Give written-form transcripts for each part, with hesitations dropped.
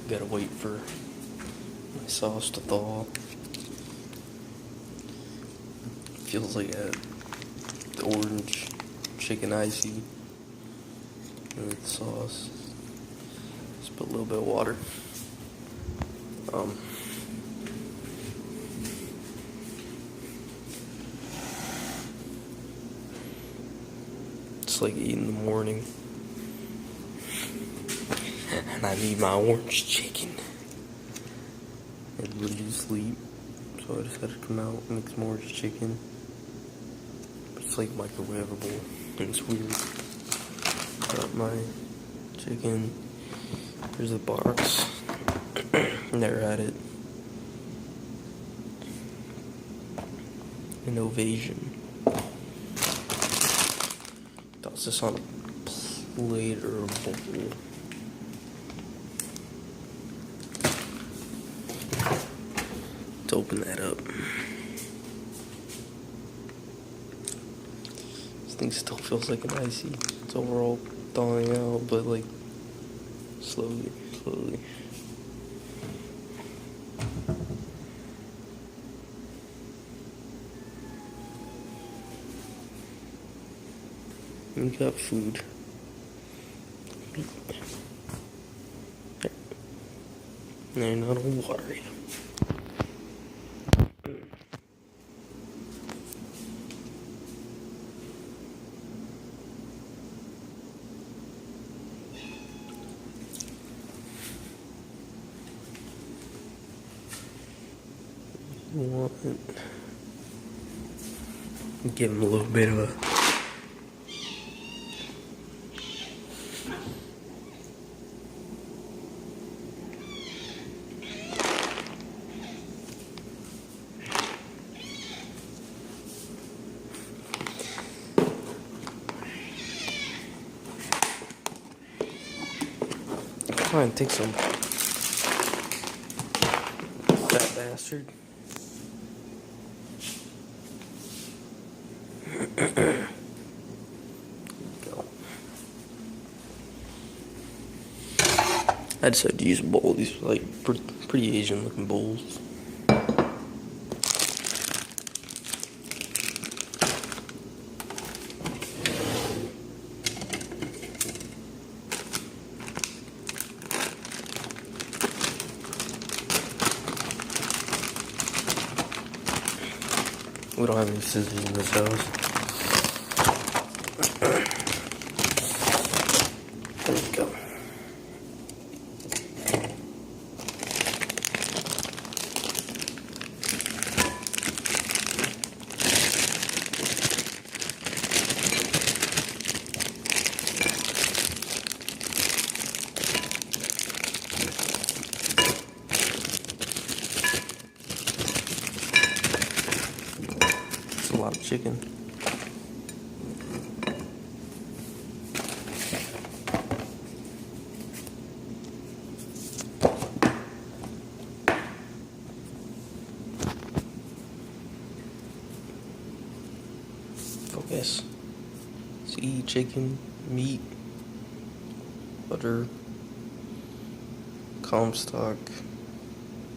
Gotta wait for my sauce to thaw. Feels like a orange chicken icy with sauce. Just put a little bit of water. It's like 8 in the morning. And I need my orange chicken. Everybody's asleep, so I just had to come out and make some orange chicken. It's like microwavable, and it's weird. Got my chicken. Here's the box. Never had it. An Ovation. Toss this on a plate or a bowl. Let's open that up. This thing still feels like an icy. It's overall thawing out, but like slowly. We got food. They're not on water yet. Give him a little bit of a try and take some fat bastard. Go. I decided to use a bowl. These are like pretty Asian looking bowls. We don't have any scissors in this house. There we go. It's a lot of chicken. Focus. See, chicken, meat, butter, Comstock,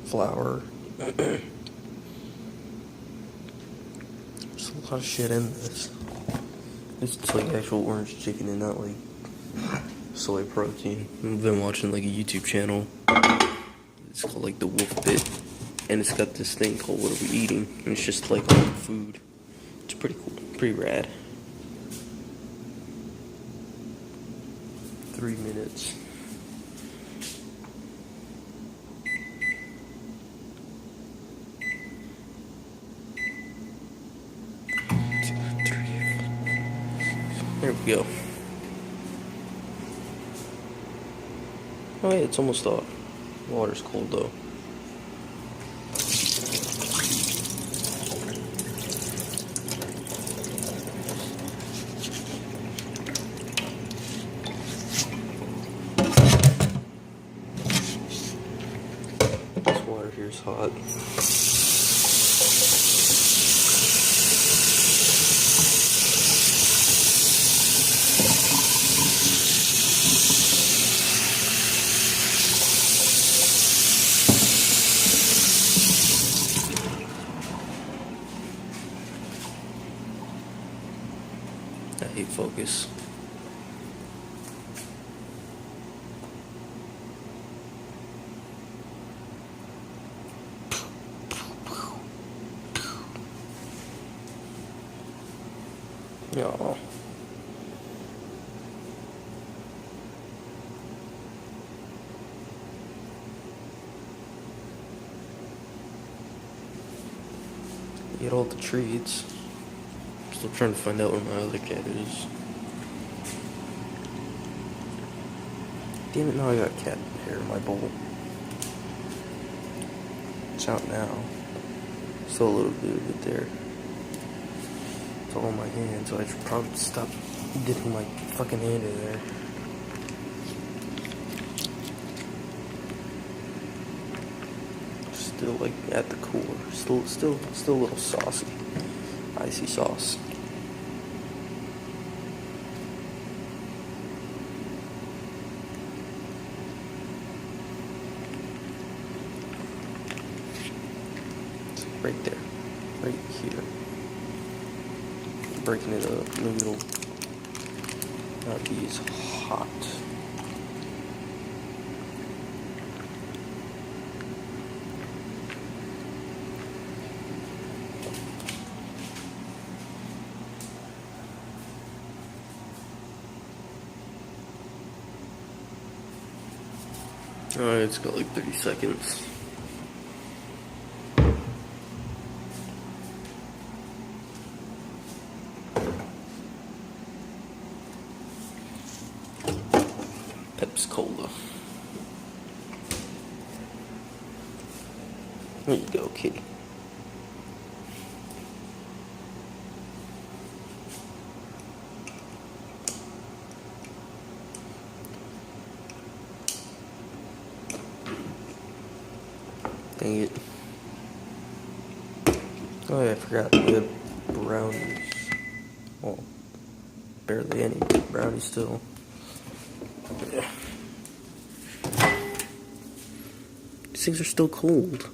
flour. There's a lot of shit in this. It's like actual orange chicken and not like soy protein. I've been watching like a YouTube channel. It's called like The Wolf Pit. And it's got this thing called What Are We Eating? And it's just like all the food. It's pretty cool. Pretty rad. 3 minutes. There we go. Oh yeah, it's almost off. Water's cold though. This water here is hot. I hate focus. Y'all. Get all the treats. Still trying to find out where my other cat is. Damn it, now I got cat hair in my bowl. It's out now. Still a little bit of it there. It's all in my hand, so I should probably stop dipping my fucking hand in there. Still like at the core. Still a little saucy. Icy sauce. Right there. Right here. Breaking it up. Maybe it'll not be as hot. Alright, it's got like 30 seconds. Pepsi Cola. There you go, kitty. Dang it. Oh yeah, I forgot. We had brownies. Well, barely any brownies still. Yeah. These things are still cold.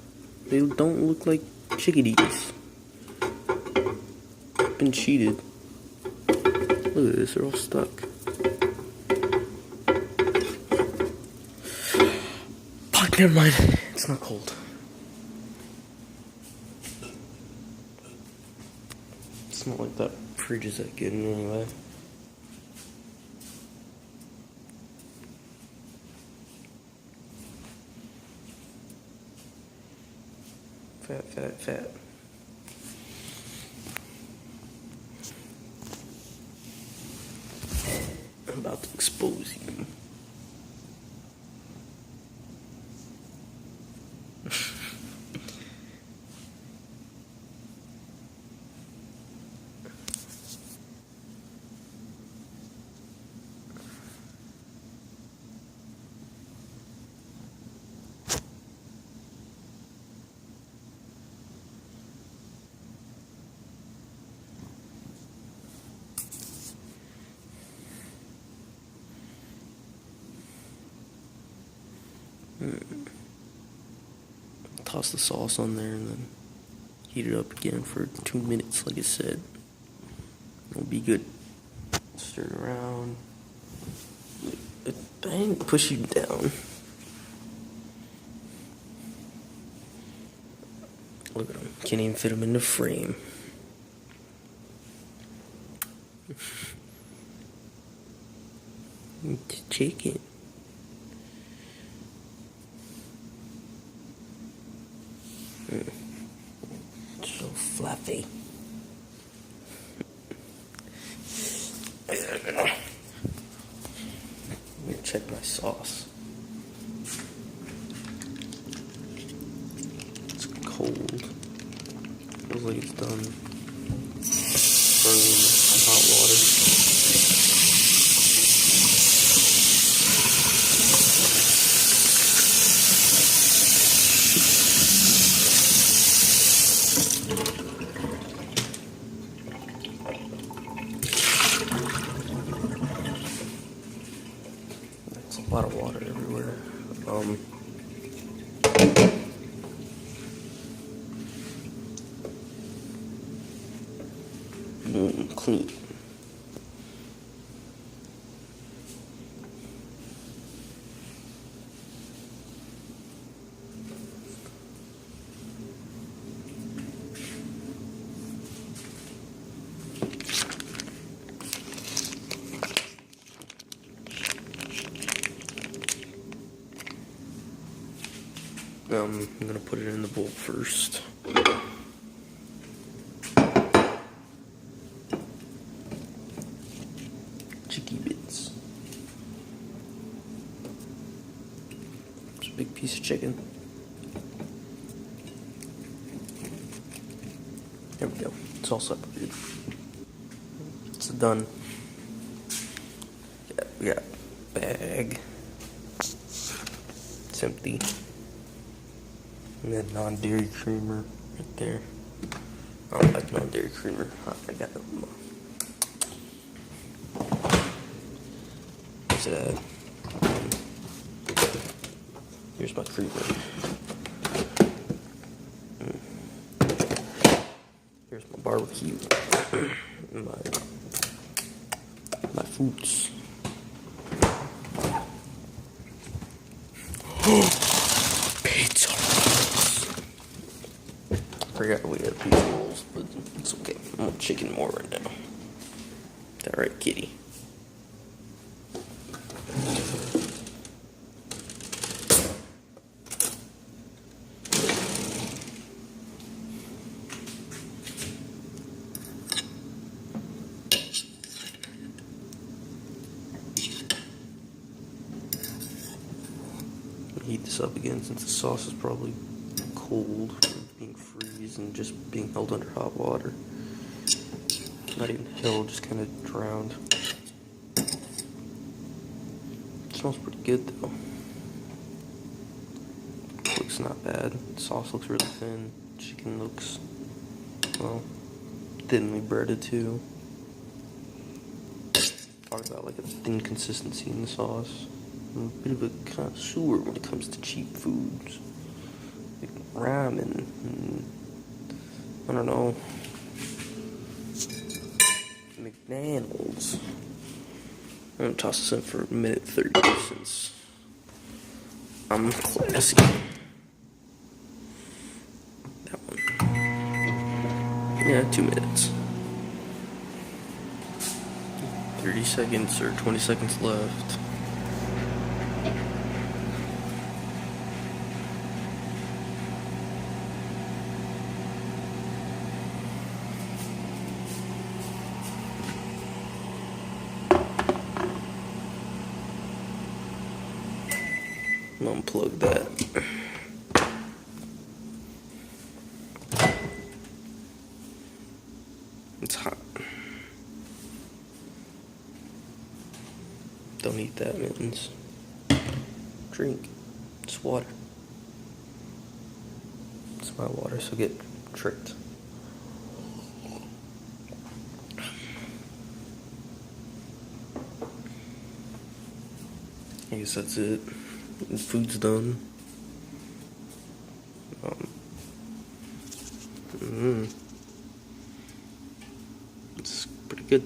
They don't look like chickadees. I've been cheated. Look at this, they're all stuck. Fuck, never mind. It's not cold. It's not like that fridge is that good anyway. Fat. I'm about to expose you. Toss the sauce on there and then heat it up again for 2 minutes, like I said. It'll be good. Stir it around. Bang, push you down. Look at him. Can't even fit him in the frame. Chicken. So fluffy. Let me check my sauce. It's cold. Feels like it's done burning hot water. A lot of water everywhere. Clean. I'm gonna put it in the bowl first. Chicky bits. It's a big piece of chicken. There we go. It's all separated. It's done. Yeah, we got a bag. It's empty. And then non-dairy creamer right there. I don't like non-dairy creamer. I got it. What's it at? Here's my creamer. Here's my barbecue. my fruits. Pizza rolls. I forgot we had pizza rolls, but it's okay. I'm on chicken more right now. Is that right, kitty? Heat this up again since the sauce is probably cold from being freeze and just being held under hot water. Not even held, just kind of drowned. It smells pretty good though. Looks not bad. The sauce looks really thin. Chicken looks, well, thinly breaded too. Talk about like a thin consistency in the sauce. I'm a bit of a connoisseur when it comes to cheap foods, like ramen, and, I don't know, McDonald's. I'm gonna toss this in for a minute 30 since I'm classy. That one. Yeah, 2 minutes. 30 seconds or 20 seconds left. Unplug that. It's hot. Don't eat that, Mittens. Drink. It's water. It's my water, so get tricked. I guess that's it. The food's done. It's pretty good.